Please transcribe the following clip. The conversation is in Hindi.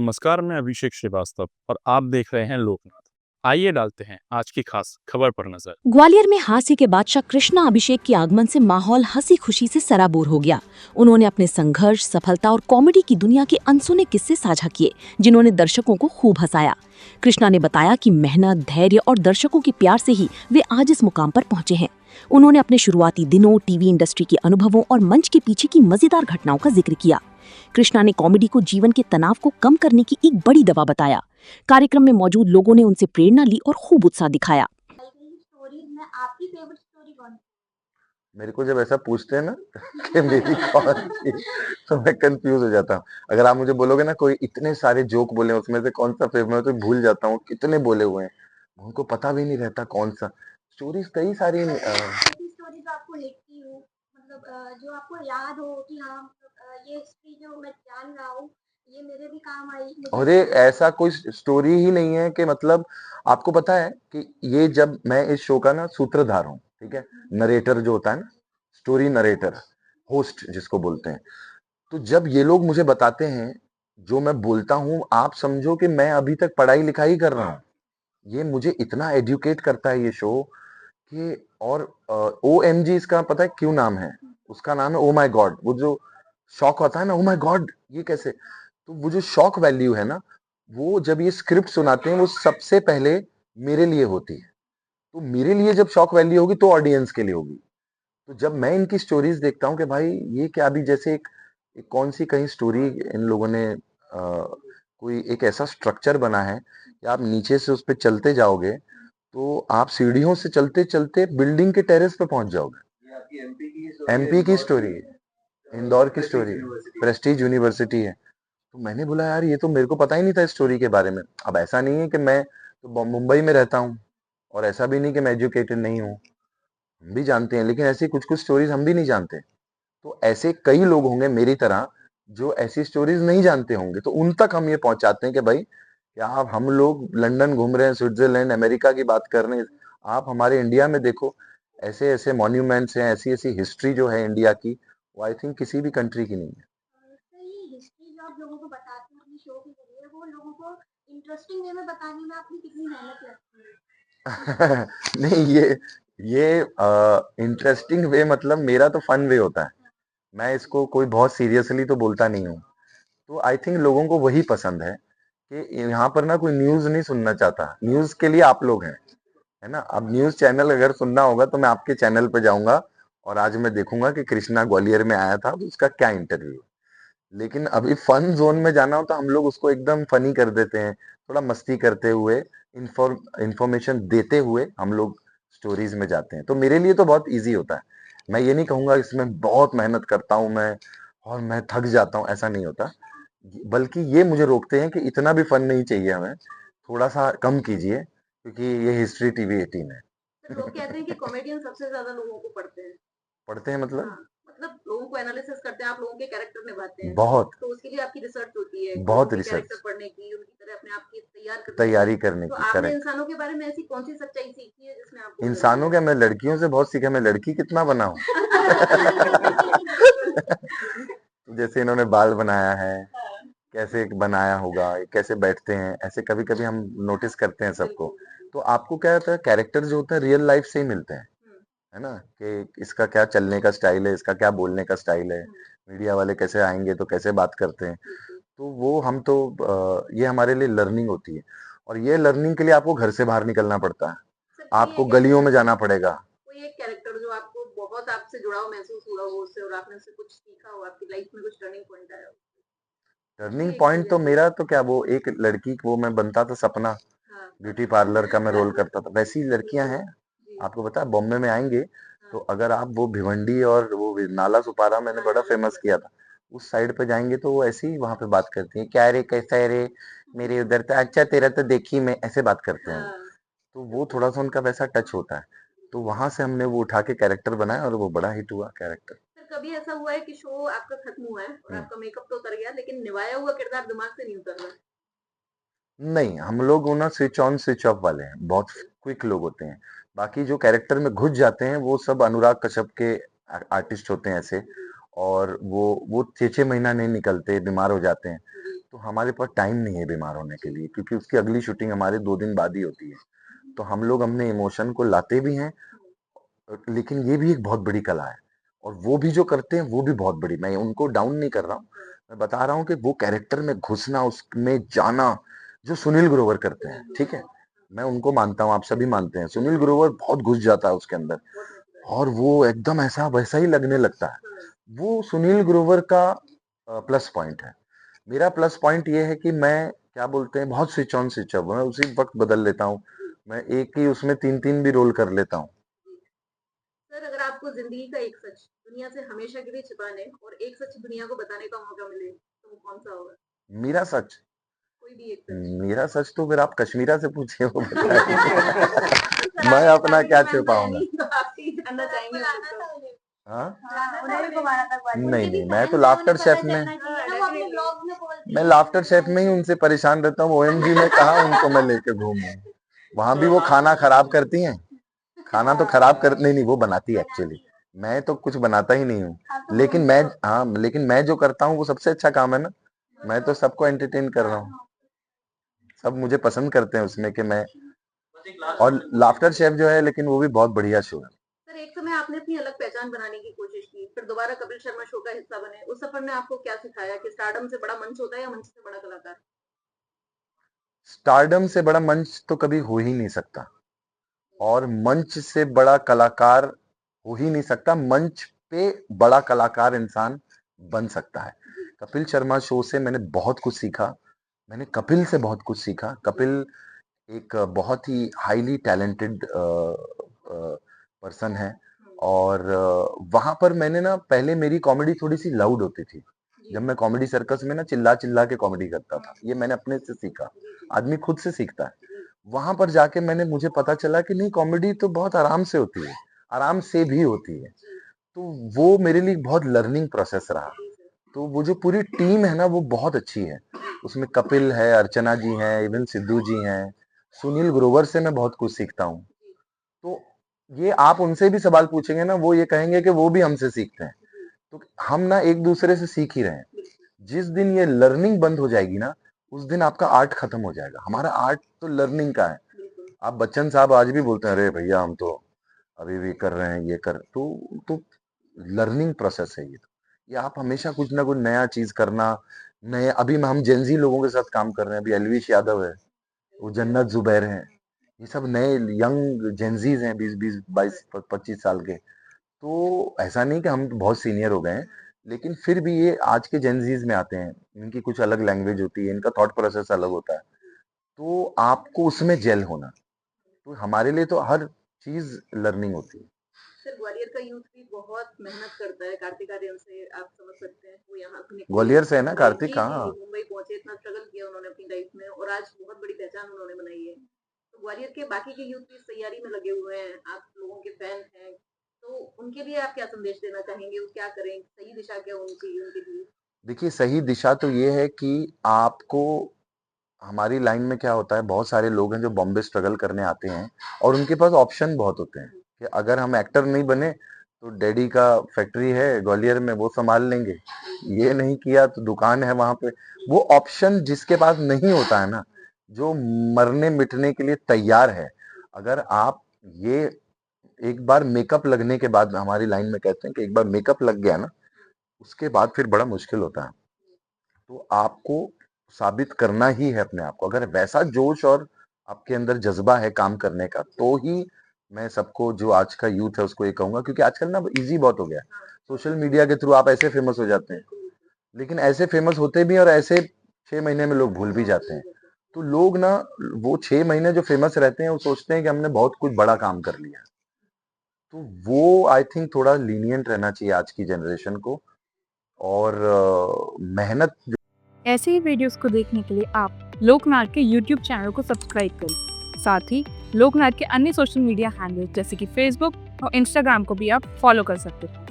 नमस्कार, मैं अभिषेक श्रीवास्तव और आप देख रहे हैं लोकनाथ। आइए डालते हैं आज की खास खबर पर नजर। ग्वालियर में हास्य के बादशाह कृष्णा अभिषेक के आगमन से माहौल हंसी खुशी से सराबोर हो गया। उन्होंने अपने संघर्ष, सफलता और कॉमेडी की दुनिया के अनसुने किस्से साझा किए, जिन्होंने दर्शकों को खूब हंसाया। कृष्णा ने बताया कि मेहनत, धैर्य और दर्शकों के प्यार से ही वे आज इस मुकाम पर पहुंचे हैं। उन्होंने अपने शुरुआती दिनों, टीवी इंडस्ट्री के अनुभवों और मंच के पीछे की मजेदार घटनाओं का जिक्र किया। कृष्णा ने कॉमेडी को जीवन के तनाव को कम करने की एक बड़ी दवा बताया। कार्यक्रम में मौजूद लोगों ने उनसे प्रेरणा ली और खूब उत्साह दिखाया। स्टोरीज में आपकी फेवरेट स्टोरी कौन सी? मेरे को जब ऐसा पूछते हैं ना कि मेरी कौन सी, तो मैं कंफ्यूज हो जाता हूँ। अगर आप मुझे बोलोगे ना कोई इतने सारे जोक बोले उसमें से कौन सा फेवरेट, मैं तो भूल जाता हूँ कितने बोले हुए हैं, उनको पता भी नहीं रहता कौन सा। स्टोरीज कई सारी ऐसी स्टोरीज आपको लिखती हो, मतलब जो आपको याद हो कि हाँ, ये हिस्ट्री जो मैं जान रहा हूँ ये मेरे भी काम आई, मुझे और ये ऐसा कोई स्टोरी ही नहीं है कि मतलब आपको पता है कि ये जब मैं इस शो का ना सूत्रधार हूँ, ठीक है, नरेटर जो होता है ना, स्टोरी नरेटर, होस्ट जिसको बोलते हैं। तो जब ये लोग मुझे बताते हैं जो मैं बोलता हूँ, आप समझो कि मैं अभी तक पढ़ाई लिखाई कर रहा हूँ। ये मुझे इतना एजुकेट करता है ये शो कि, और ओ एम जी इसका पता है क्यों नाम है? उसका नाम है ओ माई गॉड। वो जो शॉक होता है ना, ओ माई गॉड ये कैसे, तो वो जो शॉक वैल्यू है ना, वो जब ये स्क्रिप्ट सुनाते हैं वो सबसे पहले मेरे लिए होती है। तो मेरे लिए जब शॉक वैल्यू होगी तो ऑडियंस के लिए होगी। तो जब मैं इनकी स्टोरीज देखता हूँ कि भाई ये क्या, अभी जैसे एक कौन सी कहीं स्टोरी इन लोगों ने कोई एक ऐसा स्ट्रक्चर बना है कि आप नीचे से उस पर चलते जाओगे तो आप सीढ़ियों से चलते चलते बिल्डिंग के टेरेस पे पहुंच जाओगे। एमपी की स्टोरी है, इंदौर की स्टोरी है, प्रेस्टीज यूनिवर्सिटी है। तो मैंने बोला यार ये तो मेरे को पता ही नहीं था इस स्टोरी के बारे में। अब ऐसा नहीं है कि मैं तो मुंबई में रहता हूँ और ऐसा भी नहीं कि मैं एजुकेटेड नहीं हूँ, हम भी जानते हैं, लेकिन ऐसी कुछ कुछ स्टोरीज हम भी नहीं जानते। तो ऐसे कई लोग होंगे मेरी तरह जो ऐसी स्टोरीज नहीं जानते होंगे, तो उन तक हम ये पहुंचाते हैं कि भाई क्या आप, हम लोग लंदन घूम रहे हैं, स्विट्जरलैंड, अमेरिका की बात कर रहे हैं, आप हमारे इंडिया में देखो ऐसे ऐसे मॉन्यूमेंट्स हैं, ऐसी ऐसी हिस्ट्री जो है इंडिया की, वो आई थिंक किसी भी कंट्री की नहीं है। तो ये हिस्ट्री जो आप लोगों को बताते हैं अपने शो के जरिए, वो लोगों को इंटरेस्टिंग वे में बताने में आपकी कितनी मेहनत लगती है? नहीं, ये इंटरेस्टिंग वे मतलब मेरा तो फन वे होता है। मैं इसको कोई बहुत सीरियसली तो बोलता नहीं हूँ। तो आई थिंक लोगों को वही पसंद है कि यहाँ पर ना कोई न्यूज नहीं सुनना चाहता, न्यूज के लिए आप लोग हैं, है ना। अब न्यूज चैनल अगर सुनना होगा तो मैं आपके चैनल पे जाऊंगा और आज मैं देखूंगा कि कृष्णा ग्वालियर में आया था तो उसका क्या इंटरव्यू। लेकिन अभी फन जोन में जाना हो तो हम लोग उसको एकदम फनी कर देते हैं, थोड़ा मस्ती करते हुए, इंफॉर्मेशन देते हुए हम लोग स्टोरीज में जाते हैं। तो मेरे लिए तो बहुत इजी होता है। मैं ये नहीं कहूंगा इसमें बहुत मेहनत करता हूं मैं और मैं थक जाता हूं, ऐसा नहीं होता। बल्कि ये मुझे रोकते हैं कि इतना भी फन नहीं चाहिए हमें, थोड़ा सा कम कीजिए, क्योंकि ये हिस्ट्री टीवी 18 है। तो लोग कहते हैं कि कॉमेडियन सबसे ज्यादा लोगों को पढ़ते हैं। पढ़ते हैं मतलब? हाँ, मतलब लोगों को एनालिसिस करते हैं, आप लोगों के कैरेक्टर निभाते हैं, बहुत तो उसके लिए आपकी रिसर्च होती है, बहुत उनके रिसर्च, कैरेक्टर पढ़ने की, उनकी तरह अपने आप की तैयारी करने तो की, आपने करेक्ट। इंसानों के बारे में ऐसी कौन सी सच्चाई सीखी है जिसमें आपको इंसानों क्या, मैं लड़कियों से बहुत सीखा, मैं लड़की कितना बना हूँ। तो जैसे इन्होंने बाल बनाया है, कैसे बनाया होगा, कैसे बैठते हैं, ऐसे कभी कभी हम नोटिस करते हैं सबको। तो आपको क्या होता है, कैरेक्टर जो होता है रियल लाइफ से ही मिलते हैं, है ना, कि इसका क्या चलने का स्टाइल है, इसका क्या बोलने का स्टाइल है, मीडिया वाले कैसे आएंगे तो कैसे बात करते हैं। तो वो हम तो ये हमारे लिए लर्निंग होती है, और ये लर्निंग के लिए आपको घर से बाहर निकलना पड़ता है, आपको गलियों में जाना पड़ेगा। कोई एक कैरेक्टर जो आपको बहुत आपसे जुड़ाव महसूस हुआ हो उससे, और आपने उससे कुछ सीखा हो, आपकी लाइफ में कुछ टर्निंग पॉइंट आया हो? टर्निंग पॉइंट तो मेरा तो क्या, वो एक लड़की, वो मैं बनता था सपना, हाँ, ब्यूटी पार्लर का मैं रोल करता था, वैसी लड़कियां हैं। आपको पता है बॉम्बे में आएंगे तो अगर आप वो भिवंडी और वो नाला सुपारा मैंने बड़ा फेमस किया था, उस साइड पे जाएंगे तो वो ऐसे ही वहां पे बात करती हैं, क्या रे कैसा है रे, मेरे उधर तो अच्छा तेरा तो देखी मैं, ऐसे बात करते हैं। तो वो थोड़ा सा उनका वैसा टच होता है, तो वहां से हमने वो उठा के कैरेक्टर बनाया और वो बड़ा हिट हुआ कैरेक्टर। फिर कभी ऐसा हुआ है कि शो आपका खत्म हुआ है और आपका मेकअप तो उतर गया लेकिन निभाया हुआ किरदार दिमाग से नहीं उतर रहा? नहीं, हम लोग ना स्विच ऑन स्विच ऑफ वाले हैं, बहुत क्विक लोग होते हैं। बाकी जो कैरेक्टर में घुस जाते हैं वो सब अनुराग कश्यप के आर्टिस्ट होते हैं ऐसे, और वो 6-6 महीना नहीं निकलते, बीमार हो जाते हैं। तो हमारे पास टाइम नहीं है बीमार होने के लिए, क्योंकि उसकी अगली शूटिंग हमारे 2 दिन बाद ही होती है। तो हम लोग अपने इमोशन को लाते भी हैं, लेकिन ये भी एक बहुत बड़ी कला है, और वो भी जो करते हैं वो भी बहुत बड़ी, मैं उनको डाउन नहीं कर रहा हूँ, मैं बता रहा हूँ कि वो कैरेक्टर में घुसना, उसमें जाना, जो सुनील ग्रोवर करते हैं, ठीक है, मैं उनको मानता हूँ, आप सभी मानते हैं, सुनील ग्रोवर बहुत घुस जाता है उसके अंदर, और वो एकदम ऐसा वैसा ही लगने लगता है। वो सुनील ग्रोवर का प्लस पॉइंट है। मेरा प्लस पॉइंट ये है कि मैं क्या बोलते हैं, बहुत स्विच ऑन स्विच ऑफ, मैं उसी वक्त बदल लेता हूँ, मैं एक ही उसमें 3-3 भी रोल कर लेता हूँ। सर, अगर आपको जिंदगी का एक सच दुनिया से हमेशा के लिए छिपाने और एक सच दुनिया को बताने का मौका मिले, तो वो कौन सा होगा? मेरा सच कोई भी एक सच। मेरा सच तो फिर आप कश्मीरा से पूछिए, वो बताएगी। सर, मैं आपके अपना साथी क्या का member है छुपाऊंगा? नहीं, तो आपसे ही जानना चाहेंगे आपको हम लाना लोग था तो। उन्हें। हाँ, उन्हें भी घुमाना था ग्वालियर। नहीं उनके भी नहीं, मैं तो fans हैं, लाफ्टर उन्हें शेफ पता में चलना चाहिए ना, वो अपने ब्लॉग में बोलती मैं है लाफ्टर कि शेफ में ही उनसे परेशान रहता हूँ। ओएमजी में कहा उनको मैं लेके घूमूं, वहां भी वो खाना खराब करती हैं। खाना तो खराब कर नहीं, वो बनाती है एक्चुअली, मैं तो कुछ बनाता ही नहीं हूँ, लेकिन मैं, हाँ, लेकिन मैं जो करता हूँ वो सबसे अच्छा काम है ना, मैं तो सबको एंटरटेन कर रहा हूँ, सब मुझे पसंद करते हैं उसमें कि मैं, और लाफ्टर शेफ जो है, लेकिन वो भी बहुत बढ़िया शो है। सर, एक समय आपने अपनी अलग पहचान बनाने की कोशिश की, फिर दोबारा कपिल शर्मा शो का हिस्सा बने। उस सफर ने आपको क्या सिखाया कि स्टारडम से बड़ा मंच होता है या मंच से बड़ा कलाकार? स्टारडम से बड़ा मंच तो कभी हो ही नहीं सकता, और मंच से बड़ा कलाकार हो ही नहीं सकता, मंच पे बड़ा कलाकार इंसान बन सकता है। कपिल शर्मा शो से मैंने बहुत कुछ सीखा, मैंने कपिल से बहुत कुछ सीखा। कपिल एक बहुत ही हाईली टैलेंटेड पर्सन है, और वहां पर मैंने ना, पहले मेरी कॉमेडी थोड़ी सी लाउड होती थी, जब मैं कॉमेडी सर्कस में ना चिल्ला चिल्ला के कॉमेडी करता था, ये मैंने अपने से सीखा, आदमी खुद से सीखता है। वहां पर जाके मुझे पता चला कि नहीं, कॉमेडी तो बहुत आराम से होती है, आराम से भी होती है। तो वो मेरे लिए बहुत लर्निंग प्रोसेस रहा। तो वो जो पूरी टीम है ना, वो बहुत अच्छी है, उसमें कपिल है, अर्चना जी हैं, इवन सिद्धू जी हैं, सुनील ग्रोवर से मैं बहुत कुछ सीखता हूँ। तो ये आप उनसे भी सवाल पूछेंगे ना, वो ये कहेंगे कि वो भी हमसे सीखते हैं। तो हम ना एक दूसरे से सीख ही रहे हैं। जिस दिन ये लर्निंग बंद हो जाएगी ना, उस दिन आपका आर्ट खत्म हो जाएगा। हमारा आर्ट तो लर्निंग का है। आप बच्चन साहब आज भी बोलते हैं, अरे भैया हम तो अभी भी कर रहे हैं, ये कर, तो लर्निंग प्रोसेस है ये। ये आप हमेशा कुछ ना कुछ नया चीज करना, नए, अभी हम जेंजी लोगों के साथ काम कर रहे हैं, अभी एलविश यादव है, वो जन्नत जुबैर हैं, ये सब नए यंग जेंजीज हैं, 20-22-25 साल के। तो ऐसा नहीं कि हम बहुत सीनियर हो गए हैं, लेकिन फिर भी ये आज के जेंजीज में आते हैं, इनकी कुछ अलग लैंग्वेज होती है, इनका थॉट प्रोसेस अलग होता है, तो आपको उसमें जेल होना, तो हमारे लिए तो हर चीज लर्निंग होती है। सर, ग्वालियर का यूथ भी बहुत मेहनत करता है। कार्तिक आर्यन से आप समझ सकते हैं, वो यहाँ अपने ग्वालियर से है ना जी कार्तिक? जी हाँ, मुंबई पहुंचे, इतना स्ट्रगल किया उन्होंने अपनी लाइफ में, और आज बहुत बड़ी पहचान उन्होंने बनाई है। तो ग्वालियर के बाकी के यूथ भी इस तैयारी में लगे हुए हैं, आप लोगों के फैन हैं, तो उनके लिए आप क्या संदेश देना चाहेंगे? वो क्या करें, सही दिशा क्या होनी चाहिए उनके लिए? देखिए सही दिशा तो ये है कि आपको, हमारी लाइन में क्या होता है, बहुत सारे लोग हैं जो बॉम्बे स्ट्रगल करने आते हैं, और उनके पास ऑप्शन बहुत होते हैं कि अगर हम एक्टर नहीं बने तो डैडी का फैक्ट्री है ग्वालियर में, वो संभाल लेंगे, ये नहीं किया तो दुकान है वहां पे। वो ऑप्शन जिसके पास नहीं होता है ना, जो मरने मिटने के लिए तैयार है, अगर आप ये एक बार मेकअप लगने के बाद, हमारी लाइन में कहते हैं कि एक बार मेकअप लग गया ना, उसके बाद फिर बड़ा मुश्किल होता है। तो आपको साबित करना ही है अपने आप को, अगर वैसा जोश और आपके अंदर जज्बा है काम करने का, तो ही मैं सबको, जो आज का यूथ है उसको ये कहूंगा, क्योंकि आजकल ना इजी बहुत हो गया, सोशल मीडिया के थ्रू आप ऐसे फेमस हो जाते हैं, लेकिन ऐसे फेमस होते भी हैं और ऐसे 6 महीने में लोग भूल भी जाते हैं। तो लोग ना, वो 6 महीने जो फेमस रहते हैं, वो सोचते हैं कि हमने बहुत कुछ बड़ा काम कर लिया। तो वो आई थिंक थोड़ा लीनियंट रहना चाहिए आज की जनरेशन को, और मेहनत। ऐसे ही वीडियोस को देखने के लिए आप लोकनाथ के YouTube चैनल को सब्सक्राइब करें। साथ ही लोकनाथ के अन्य सोशल मीडिया हैंडल्स जैसे कि फेसबुक और इंस्टाग्राम को भी आप फॉलो कर सकते हैं।